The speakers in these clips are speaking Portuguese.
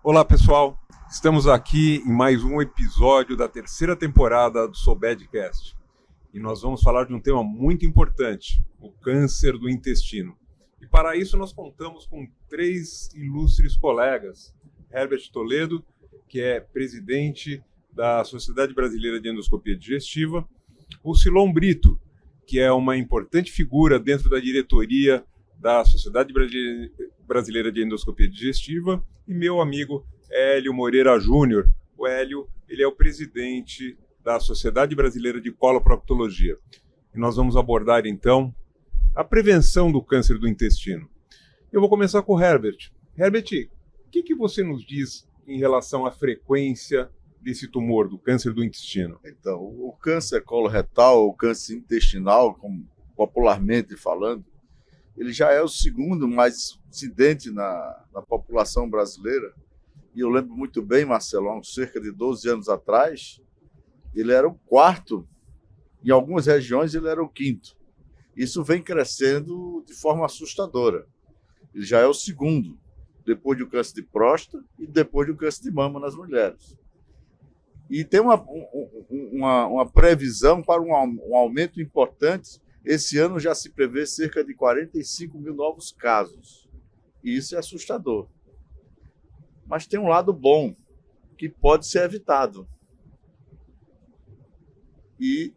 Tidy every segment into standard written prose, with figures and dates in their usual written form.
Olá pessoal, estamos aqui em mais um episódio da terceira temporada do SoBedCast e nós vamos falar de um tema muito importante, o câncer do intestino. E para isso nós contamos com três ilustres colegas: Herbert Toledo, que é presidente da Sociedade Brasileira de Endoscopia Digestiva, o Silon Brito, que é uma importante figura dentro da diretoria da Sociedade Brasileira de Endoscopia Digestiva, e meu amigo Hélio Moreira Júnior. O Hélio, ele é o presidente da Sociedade Brasileira de Coloproctologia. E nós vamos abordar, então, a prevenção do câncer do intestino. Eu vou começar com o Herbert. Herbert, o que você nos diz em relação à frequência desse tumor, do câncer do intestino? Então, o câncer coloretal, o câncer intestinal, como popularmente falando, ele já é o segundo mais incidente na população brasileira. E eu lembro muito bem, Marcelo, há cerca de 12 anos atrás, ele era o quarto, em algumas regiões ele era o quinto. Isso vem crescendo de forma assustadora. Ele já é o segundo, depois do câncer de próstata e depois do câncer de mama nas mulheres. E tem uma previsão para um aumento importante. Esse ano já se prevê cerca de 45 mil novos casos. E isso é assustador. Mas tem um lado bom, que pode ser evitado. E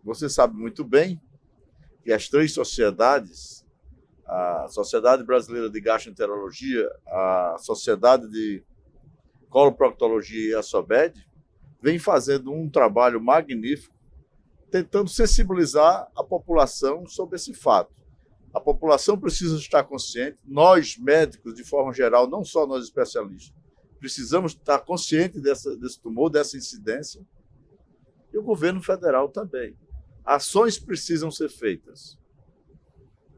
você sabe muito bem que as três sociedades, a Sociedade Brasileira de Gastroenterologia, a Sociedade de Coloproctologia e a SoBed, vem fazendo um trabalho magnífico tentando sensibilizar a população sobre esse fato. A população precisa estar consciente, nós médicos, de forma geral, não só nós especialistas, precisamos estar conscientes desse tumor, dessa incidência, e o governo federal também. Ações precisam ser feitas.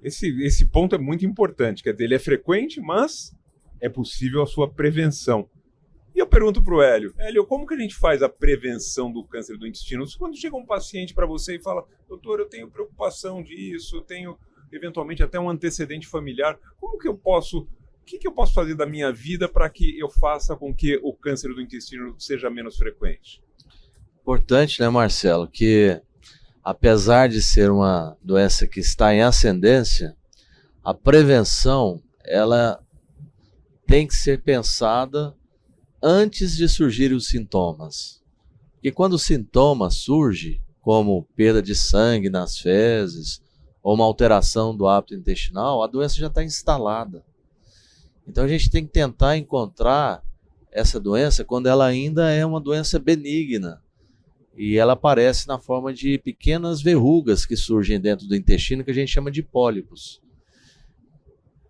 Esse ponto é muito importante, quer dizer, ele é frequente, mas é possível a sua prevenção. E eu pergunto para o Hélio, como que a gente faz a prevenção do câncer do intestino? Quando chega um paciente para você e fala, doutor, eu tenho preocupação disso, eu tenho eventualmente até um antecedente familiar, o que eu posso fazer da minha vida para que eu faça com que o câncer do intestino seja menos frequente? Importante, né, Marcelo, que apesar de ser uma doença que está em ascendência, a prevenção, ela tem que ser pensada antes de surgirem os sintomas. Porque quando o sintoma surge, como perda de sangue nas fezes, ou uma alteração do hábito intestinal, a doença já está instalada. Então a gente tem que tentar encontrar essa doença quando ela ainda é uma doença benigna. E ela aparece na forma de pequenas verrugas que surgem dentro do intestino, que a gente chama de pólipos.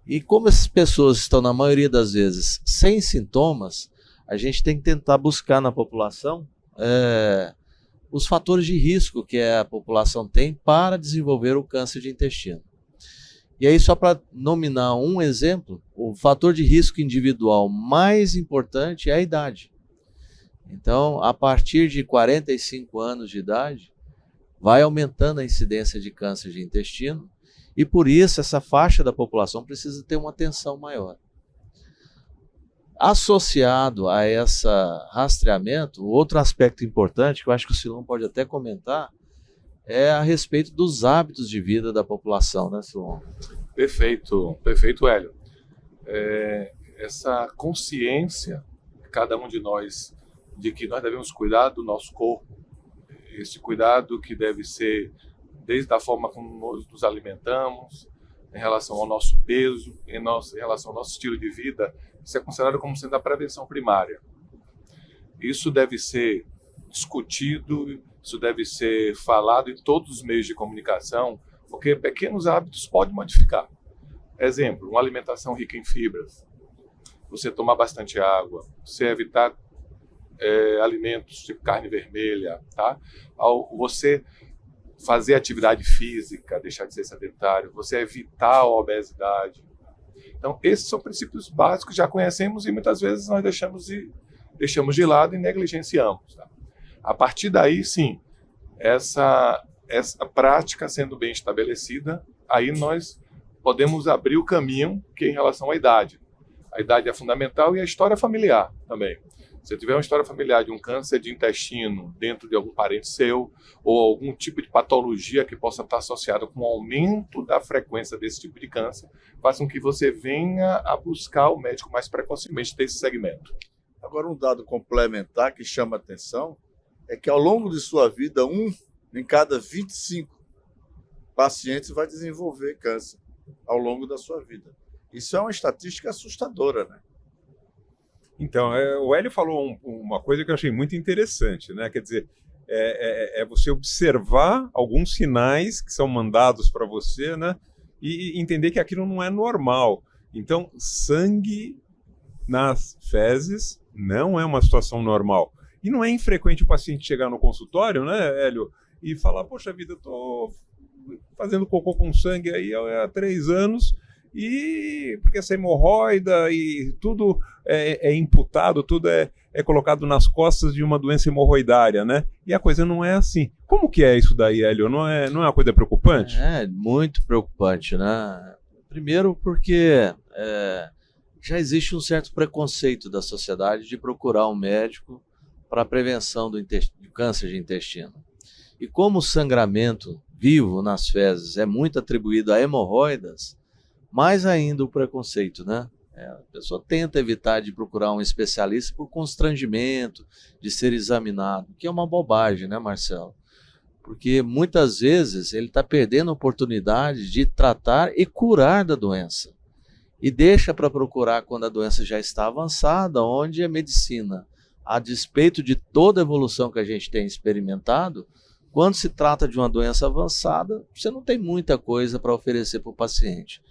E como essas pessoas estão, na maioria das vezes, sem sintomas, a gente tem que tentar buscar na população os fatores de risco que a população tem para desenvolver o câncer de intestino. E aí, só para nominar um exemplo, o fator de risco individual mais importante é a idade. Então, a partir de 45 anos de idade, vai aumentando a incidência de câncer de intestino, e por isso essa faixa da população precisa ter uma atenção maior. Associado a esse rastreamento, outro aspecto importante, que eu acho que o Silon pode até comentar, é a respeito dos hábitos de vida da população, né, Silon? Perfeito, Hélio. Essa consciência, cada um de nós, de que nós devemos cuidar do nosso corpo, esse cuidado que deve ser desde a forma como nós nos alimentamos, em relação ao nosso peso, em relação ao nosso estilo de vida, isso é considerado como sendo a prevenção primária. Isso deve ser discutido, isso deve ser falado em todos os meios de comunicação, porque pequenos hábitos podem modificar. Exemplo, uma alimentação rica em fibras, você tomar bastante água, você evitar alimentos tipo carne vermelha, tá? Você fazer atividade física, deixar de ser sedentário, você evitar a obesidade. Então, esses são princípios básicos que já conhecemos e muitas vezes nós deixamos de lado e negligenciamos. Tá? A partir daí, sim, essa prática sendo bem estabelecida, aí nós podemos abrir o caminho que é em relação à idade. A idade é fundamental e a história familiar também. Se tiver uma história familiar de um câncer de intestino dentro de algum parente seu, ou algum tipo de patologia que possa estar associada com o aumento da frequência desse tipo de câncer, faça com que você venha a buscar o médico mais precocemente desse segmento. Agora, um dado complementar que chama atenção é que ao longo de sua vida, 1 em cada 25 pacientes vai desenvolver câncer ao longo da sua vida. Isso é uma estatística assustadora, né? Então, o Hélio falou uma coisa que eu achei muito interessante, né? Quer dizer, é você observar alguns sinais que são mandados para você, né? E entender que aquilo não é normal. Então, sangue nas fezes não é uma situação normal. E não é infrequente o paciente chegar no consultório, né, Hélio, e falar, poxa vida, eu estou fazendo cocô com sangue aí há 3 anos, e porque essa hemorroida e tudo é imputado, tudo é colocado nas costas de uma doença hemorroidária, né? E a coisa não é assim. Como que é isso daí, Hélio? Não é uma coisa preocupante? É muito preocupante, né? Primeiro porque já existe um certo preconceito da sociedade de procurar um médico para a prevenção do câncer de intestino. E como o sangramento vivo nas fezes é muito atribuído a hemorroidas, mais ainda o preconceito, né? A pessoa tenta evitar de procurar um especialista por constrangimento de ser examinado, que é uma bobagem, né, Marcelo? Porque muitas vezes ele está perdendo a oportunidade de tratar e curar da doença. E deixa para procurar quando a doença já está avançada, onde a medicina, a despeito de toda a evolução que a gente tem experimentado, quando se trata de uma doença avançada, você não tem muita coisa para oferecer para o paciente.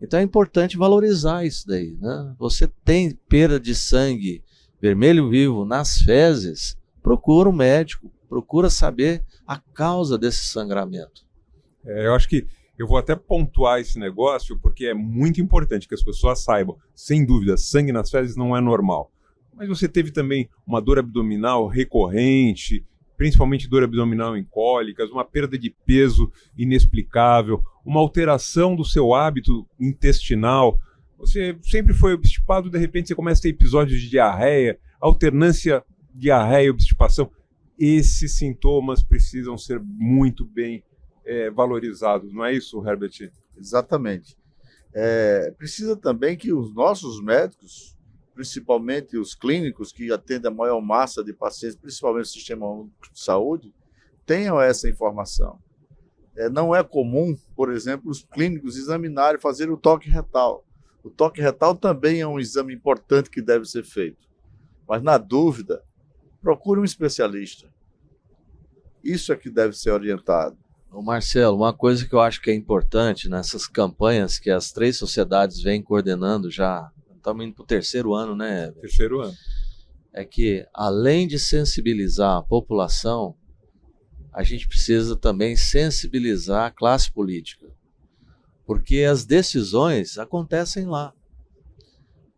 Então é importante valorizar isso daí, né? Você tem perda de sangue vermelho vivo nas fezes, procura um médico, procura saber a causa desse sangramento. Eu acho que eu vou até pontuar esse negócio, porque é muito importante que as pessoas saibam, sem dúvida, sangue nas fezes não é normal. Mas você teve também uma dor abdominal recorrente, principalmente dor abdominal em cólicas, uma perda de peso inexplicável, uma alteração do seu hábito intestinal. Você sempre foi obstipado, de repente você começa a ter episódios de diarreia, alternância diarreia e obstipação. Esses sintomas precisam ser muito bem valorizados, não é isso, Herbert? Exatamente. Precisa também que os nossos médicos, principalmente os clínicos que atendem a maior massa de pacientes, principalmente o Sistema Único de Saúde, tenham essa informação. Não é comum, por exemplo, os clínicos examinarem, fazer o toque retal. O toque retal também é um exame importante que deve ser feito. Mas, na dúvida, procure um especialista. Isso é que deve ser orientado. Ô Marcelo, uma coisa que eu acho que é importante nessas campanhas que as 3 sociedades vêm coordenando já, estamos indo para o 3º ano, né? 3º ano. É que, além de sensibilizar a população, a gente precisa também sensibilizar a classe política, porque as decisões acontecem lá.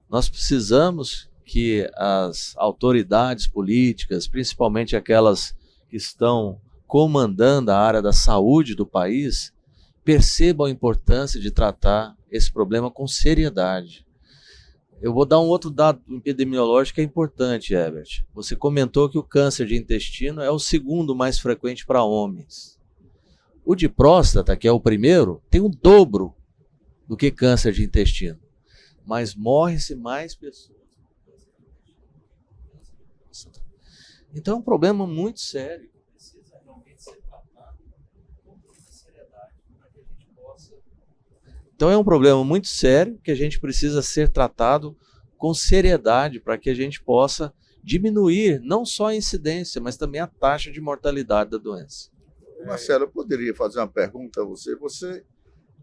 Nós precisamos que as autoridades políticas, principalmente aquelas que estão comandando a área da saúde do país, percebam a importância de tratar esse problema com seriedade. Eu vou dar um outro dado epidemiológico que é importante, Herbert. Você comentou que o câncer de intestino é o 2º mais frequente para homens. O de próstata, que é o primeiro, tem o dobro do que câncer de intestino. Mas morre-se mais pessoas. Então é um problema muito sério. Precisa realmente ser tratado com muita seriedade para que a gente possa. Então é um problema muito sério que a gente precisa ser tratado com seriedade para que a gente possa diminuir não só a incidência, mas também a taxa de mortalidade da doença. Marcelo, eu poderia fazer uma pergunta a você. Você,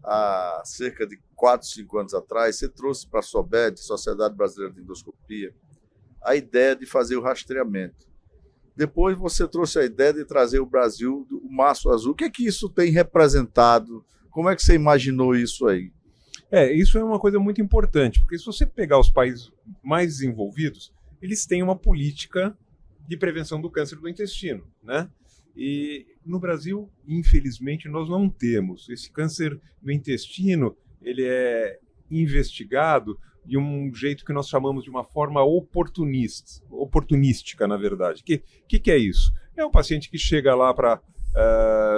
há cerca de 4, 5 anos atrás, você trouxe para a SOBED, Sociedade Brasileira de Endoscopia, a ideia de fazer o rastreamento. Depois você trouxe a ideia de trazer o Brasil, o Março Azul. O que é que isso tem representado? Como é que você imaginou isso aí? Isso é uma coisa muito importante, porque se você pegar os países mais desenvolvidos, eles têm uma política de prevenção do câncer do intestino, né? E no Brasil, infelizmente, nós não temos. Esse câncer do intestino, ele é investigado de um jeito que nós chamamos de uma forma oportunística, na verdade. Que é isso? É um paciente que chega lá para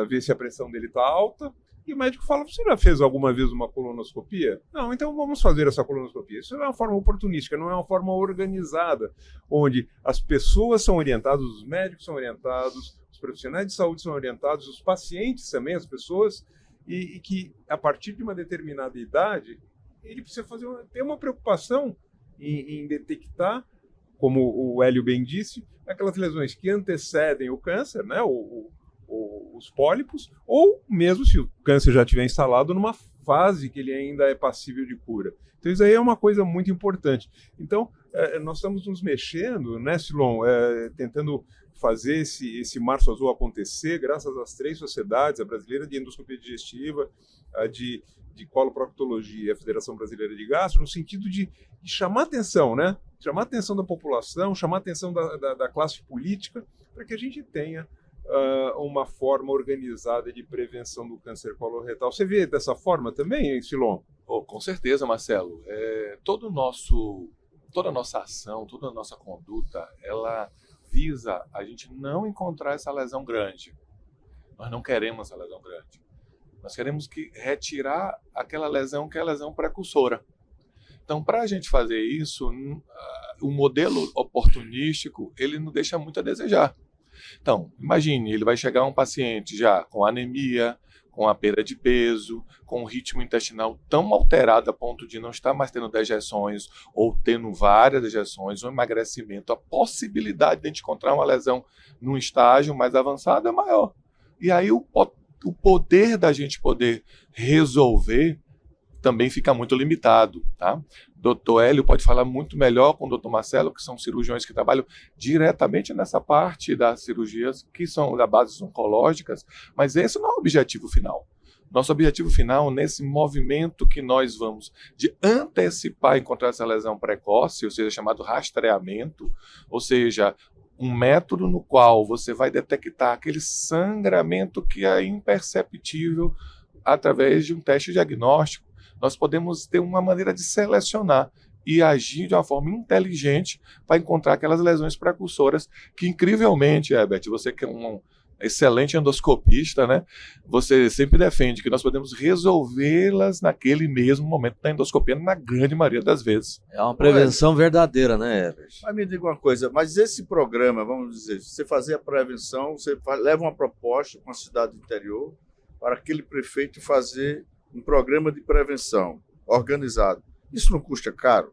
ver se a pressão dele está alta, e o médico fala: você já fez alguma vez uma colonoscopia? Não, então vamos fazer essa colonoscopia. Isso é uma forma oportunística, não é uma forma organizada, onde as pessoas são orientadas, os médicos são orientados, os profissionais de saúde são orientados, os pacientes também, as pessoas, e que a partir de uma determinada idade, ele precisa ter uma preocupação em detectar, como o Hélio bem disse, aquelas lesões que antecedem o câncer, né, os pólipos, ou mesmo se o câncer já estiver instalado numa fase que ele ainda é passível de cura. Então isso aí é uma coisa muito importante. Então nós estamos nos mexendo, né, Silon, tentando fazer esse Março Azul acontecer, graças às 3 sociedades, a Brasileira de Endoscopia Digestiva, a de Coloproctologia e a Federação Brasileira de Gastro, no sentido de chamar atenção, né? Chamar atenção da população, chamar atenção da classe política, para que a gente tenha uma forma organizada de prevenção do câncer coloretal. Você vê dessa forma também, Silon? Oh, com certeza, Marcelo. Toda a nossa ação, toda a nossa conduta, ela visa a gente não encontrar essa lesão grande. Nós não queremos essa lesão grande. Nós queremos retirar aquela lesão que é a lesão precursora. Então, para a gente fazer isso, o modelo oportunístico, ele não deixa muito a desejar. Então, imagine, ele vai chegar um paciente já com anemia, com a perda de peso, com o ritmo intestinal tão alterado a ponto de não estar mais tendo dejeções ou tendo várias dejeções, um emagrecimento, a possibilidade de a gente encontrar uma lesão num estágio mais avançado é maior. E aí o poder da gente poder resolver também fica muito limitado, tá? Dr. Hélio pode falar muito melhor com o Dr. Marcelo, que são cirurgiões que trabalham diretamente nessa parte das cirurgias, que são da base oncológicas, mas esse não é o objetivo final. Nosso objetivo final, nesse movimento que nós vamos de antecipar e encontrar essa lesão precoce, ou seja, chamado rastreamento, ou seja, um método no qual você vai detectar aquele sangramento que é imperceptível através de um teste diagnóstico. Nós podemos ter uma maneira de selecionar e agir de uma forma inteligente para encontrar aquelas lesões precursoras que, incrivelmente, Herbert, você que é um excelente endoscopista, né? Você sempre defende que nós podemos resolvê-las naquele mesmo momento da endoscopia, na grande maioria das vezes. É uma prevenção verdadeira, né, Herbert? Mas me diga uma coisa, mas esse programa, vamos dizer, você fazer a prevenção, você leva uma proposta com a cidade do interior para aquele prefeito fazer um programa de prevenção organizado. Isso não custa caro?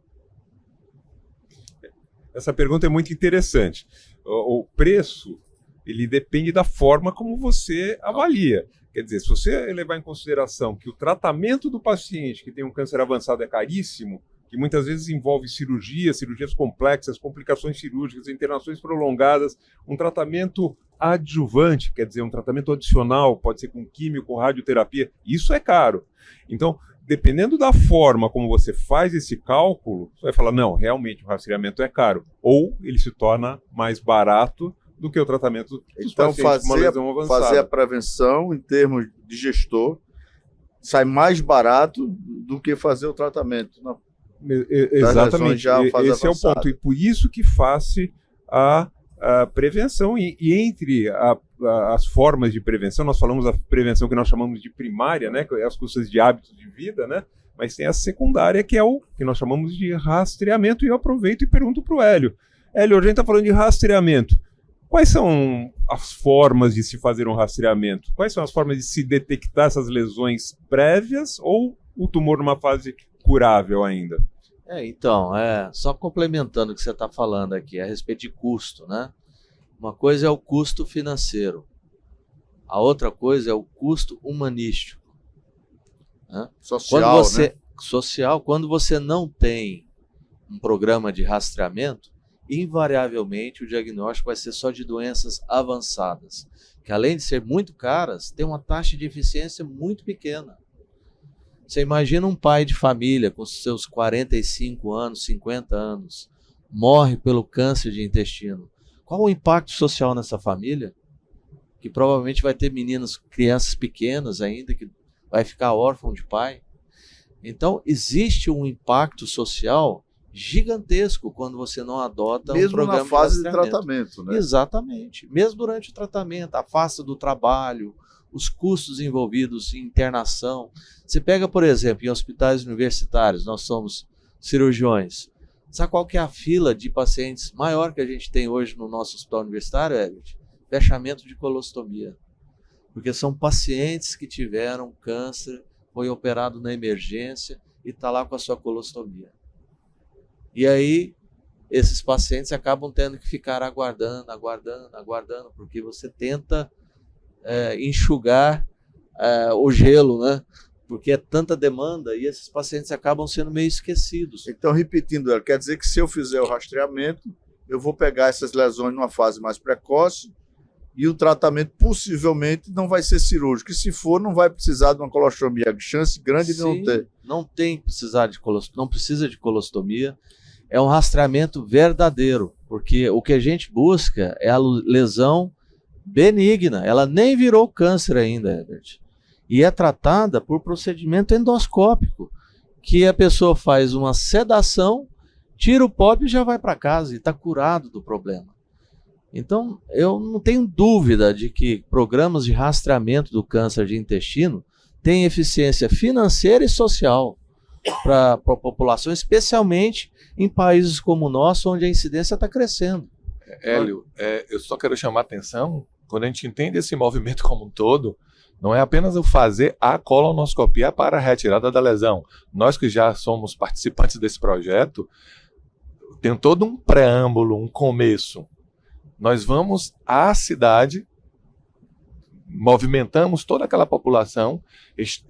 Essa pergunta é muito interessante. O preço, ele depende da forma como você avalia. Quer dizer, se você levar em consideração que o tratamento do paciente que tem um câncer avançado é caríssimo, que muitas vezes envolve cirurgias complexas, complicações cirúrgicas, internações prolongadas, um tratamento adjuvante, quer dizer, um tratamento adicional, pode ser com químio, com radioterapia, isso é caro. Então, dependendo da forma como você faz esse cálculo, você vai falar, não, realmente o rastreamento é caro, ou ele se torna mais barato do que o tratamento dos pacientes com uma lesão avançada. Fazer a prevenção em termos de gestor sai mais barato do que fazer o tratamento. Exatamente, esse é o ponto, e por isso que faz-se a prevenção, e entre as formas de prevenção, nós falamos da prevenção que nós chamamos de primária, né, que é as custas de hábitos de vida, né, mas tem a secundária, que é o que nós chamamos de rastreamento, e eu aproveito e pergunto para o Hélio. Hélio, a gente está falando de rastreamento. Quais são as formas de se fazer um rastreamento? Quais são as formas de se detectar essas lesões prévias ou o tumor numa fase curável ainda? Então, só complementando o que você está falando aqui a respeito de custo, né? Uma coisa é o custo financeiro, a outra coisa é o custo humanístico, né? Social, Social, quando você não tem um programa de rastreamento, invariavelmente o diagnóstico vai ser só de doenças avançadas, que além de ser muito caras, tem uma taxa de eficiência muito pequena. Você imagina um pai de família com seus 45 anos, 50 anos, morre pelo câncer de intestino, qual o impacto social nessa família? Que provavelmente vai ter crianças pequenas ainda, que vai ficar órfão de pai. Então, existe um impacto social gigantesco quando você não adota um programa mesmo na fase de rastreamento. tratamento, né? Exatamente. Mesmo durante o tratamento, afasta do trabalho, os custos envolvidos em internação. Você pega, por exemplo, em hospitais universitários, nós somos cirurgiões. Sabe qual que é a fila de pacientes maior que a gente tem hoje no nosso hospital universitário, Herbert? Fechamento de colostomia. Porque são pacientes que tiveram câncer, foi operado na emergência e está lá com a sua colostomia. E aí, esses pacientes acabam tendo que ficar aguardando, porque você tenta enxugar o gelo, né? Porque é tanta demanda e esses pacientes acabam sendo meio esquecidos. Então, repetindo, quer dizer que se eu fizer o rastreamento, eu vou pegar essas lesões numa fase mais precoce e o tratamento possivelmente não vai ser cirúrgico. E se for, não vai precisar de uma colostomia. A chance grande de não ter. Não precisa de colostomia. É um rastreamento verdadeiro, porque o que a gente busca é a lesão benigna. Ela nem virou câncer ainda, Herbert. E é tratada por procedimento endoscópico, que a pessoa faz uma sedação, tira o pólipo e já vai para casa e está curado do problema. Então, eu não tenho dúvida de que programas de rastreamento do câncer de intestino têm eficiência financeira e social para a população, especialmente em países como o nosso, onde a incidência está crescendo. Hélio, eu só quero chamar a atenção, quando a gente entende esse movimento como um todo, não é apenas o fazer a colonoscopia para a retirada da lesão. Nós que já somos participantes desse projeto, tem todo um preâmbulo, um começo. Nós vamos à cidade, movimentamos toda aquela população,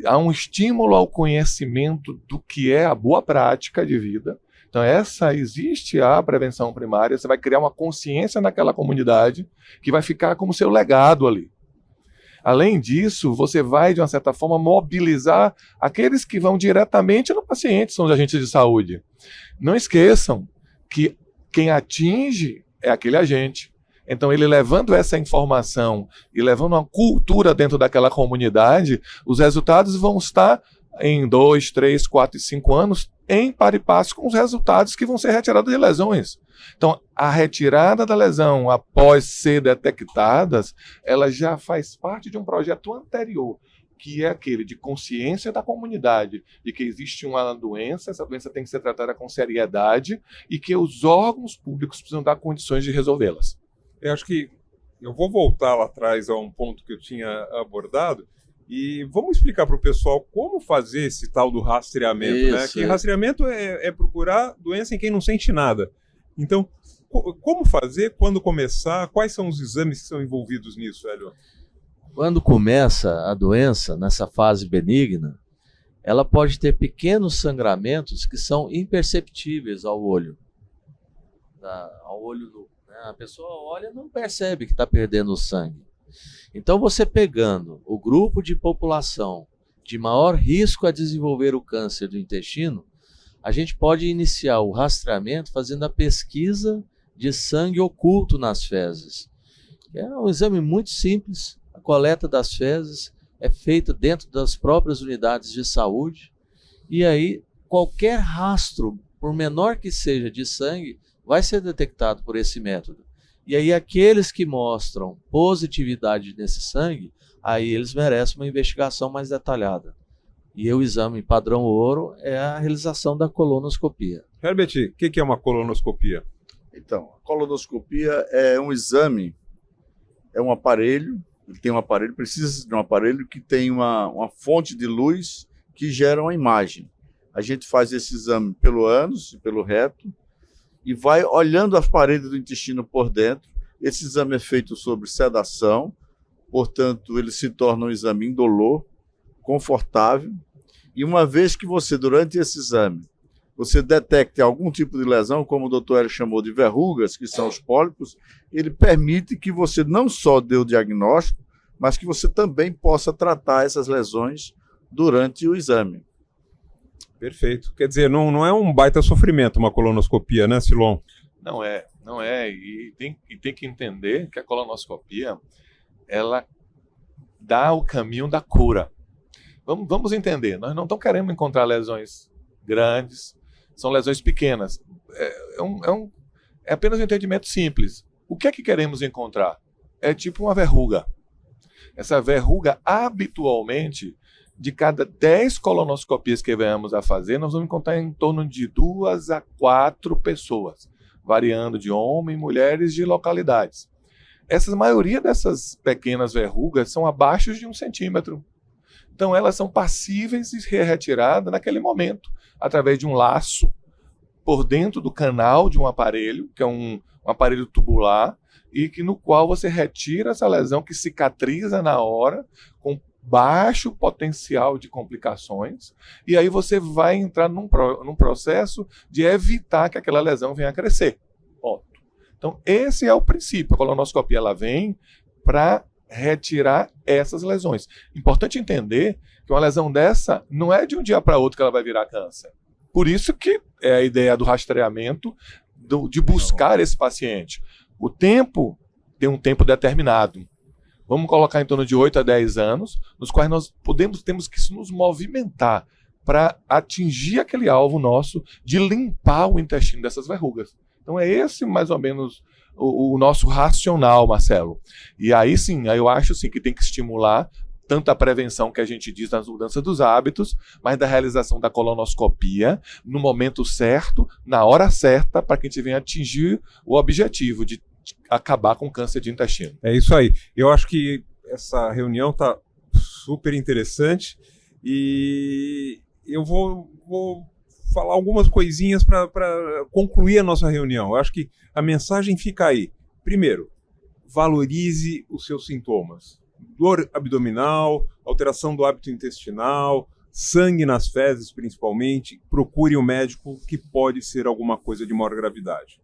há um estímulo ao conhecimento do que é a boa prática de vida. Então, existe a prevenção primária, você vai criar uma consciência naquela comunidade que vai ficar como seu legado ali. Além disso, você vai, de uma certa forma, mobilizar aqueles que vão diretamente no paciente, são os agentes de saúde. Não esqueçam que quem atinge é aquele agente. Então, ele levando essa informação e levando uma cultura dentro daquela comunidade, os resultados vão estar em 2, 3, 4 e 5 anos em par e passo com os resultados que vão ser retirados de lesões. Então, a retirada da lesão após ser detectadas, ela já faz parte de um projeto anterior, que é aquele de consciência da comunidade, de que existe uma doença, essa doença tem que ser tratada com seriedade e que os órgãos públicos precisam dar condições de resolvê-las. Eu acho que eu vou voltar lá atrás a um ponto que eu tinha abordado e vamos explicar para o pessoal como fazer esse tal do rastreamento, né? Que rastreamento é procurar doença em quem não sente nada. Então, como fazer, quando começar, quais são os exames que são envolvidos nisso, Hélio? Quando começa a doença, nessa fase benigna, ela pode ter pequenos sangramentos que são imperceptíveis ao olho. Ao olho nu. A pessoa olha e não percebe que está perdendo o sangue. Então, você pegando o grupo de população de maior risco a desenvolver o câncer do intestino, a gente pode iniciar o rastreamento fazendo a pesquisa de sangue oculto nas fezes. É um exame muito simples. A coleta das fezes é feita dentro das próprias unidades de saúde. E aí, qualquer rastro, por menor que seja, de sangue, vai ser detectado por esse método. E aí aqueles que mostram positividade nesse sangue, aí eles merecem uma investigação mais detalhada. E o exame padrão ouro é a realização da colonoscopia. Herbert, o que é uma colonoscopia? Então, a colonoscopia é um exame, é um aparelho, precisa de um aparelho que tem uma fonte de luz que gera uma imagem. A gente faz esse exame pelo ânus e pelo reto, e vai olhando as paredes do intestino por dentro. Esse exame é feito sobre sedação, portanto, ele se torna um exame indolor, confortável, e uma vez que você, durante esse exame, você detecte algum tipo de lesão, como o doutor Hélio chamou de verrugas, que são os pólipos, ele permite que você não só dê o diagnóstico, mas que você também possa tratar essas lesões durante o exame. Perfeito. Quer dizer, não é um baita sofrimento uma colonoscopia, né, Silon? Não é. Não é, e tem que entender que a colonoscopia, ela dá o caminho da cura. Vamos entender, nós não estamos querendo encontrar lesões grandes, são lesões pequenas. É apenas um entendimento simples. O que é que queremos encontrar? É tipo uma verruga. Essa verruga, habitualmente, de cada 10 colonoscopias que venhamos a fazer, nós vamos encontrar em torno de 2 a 4 pessoas, variando de homens, mulheres, de localidades. Maioria dessas pequenas verrugas são abaixo de 1 centímetro. Então, elas são passíveis de ser retiradas naquele momento, através de um laço, por dentro do canal de um aparelho, que é um aparelho tubular, e no qual você retira essa lesão que cicatriza na hora, com baixo potencial de complicações, e aí você vai entrar num processo de evitar que aquela lesão venha a crescer. Ponto. Então, esse é o princípio. A colonoscopia ela vem para retirar essas lesões. Importante entender que uma lesão dessa não é de um dia para outro que ela vai virar câncer. Por isso que é a ideia do rastreamento, de buscar esse paciente. O tempo tem um tempo determinado. Vamos colocar em torno de 8 a 10 anos, nos quais nós temos que nos movimentar para atingir aquele alvo nosso de limpar o intestino dessas verrugas. Então é esse mais ou menos o nosso racional, Marcelo. E aí sim, aí eu acho sim, que tem que estimular tanto a prevenção que a gente diz nas mudanças dos hábitos, mas da realização da colonoscopia no momento certo, na hora certa, para que a gente venha atingir o objetivo de acabar com o câncer de intestino. É isso aí. Eu acho que essa reunião está super interessante e eu vou falar algumas coisinhas para concluir a nossa reunião. Eu acho que a mensagem fica aí. Primeiro, valorize os seus sintomas. Dor abdominal, alteração do hábito intestinal, sangue nas fezes principalmente, procure um médico, que pode ser alguma coisa de maior gravidade.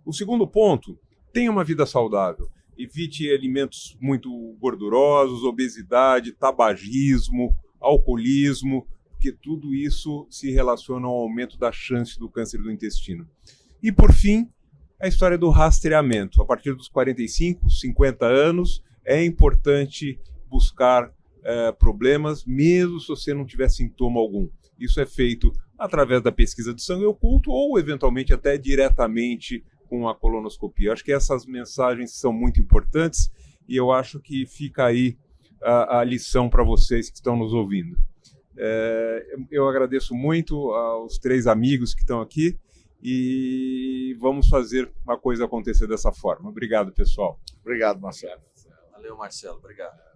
O segundo ponto, tenha uma vida saudável. Evite alimentos muito gordurosos, obesidade, tabagismo, alcoolismo, porque tudo isso se relaciona ao aumento da chance do câncer do intestino. E por fim, a história do rastreamento. A partir dos 45, 50 anos, é importante buscar problemas, mesmo se você não tiver sintoma algum. Isso é feito através da pesquisa de sangue oculto ou, eventualmente, até diretamente com a colonoscopia. Acho que essas mensagens são muito importantes e eu acho que fica aí a lição para vocês que estão nos ouvindo. Eu agradeço muito aos 3 amigos que estão aqui e vamos fazer a coisa acontecer dessa forma. Obrigado, pessoal. Obrigado, Marcelo. Valeu, Marcelo. Obrigado.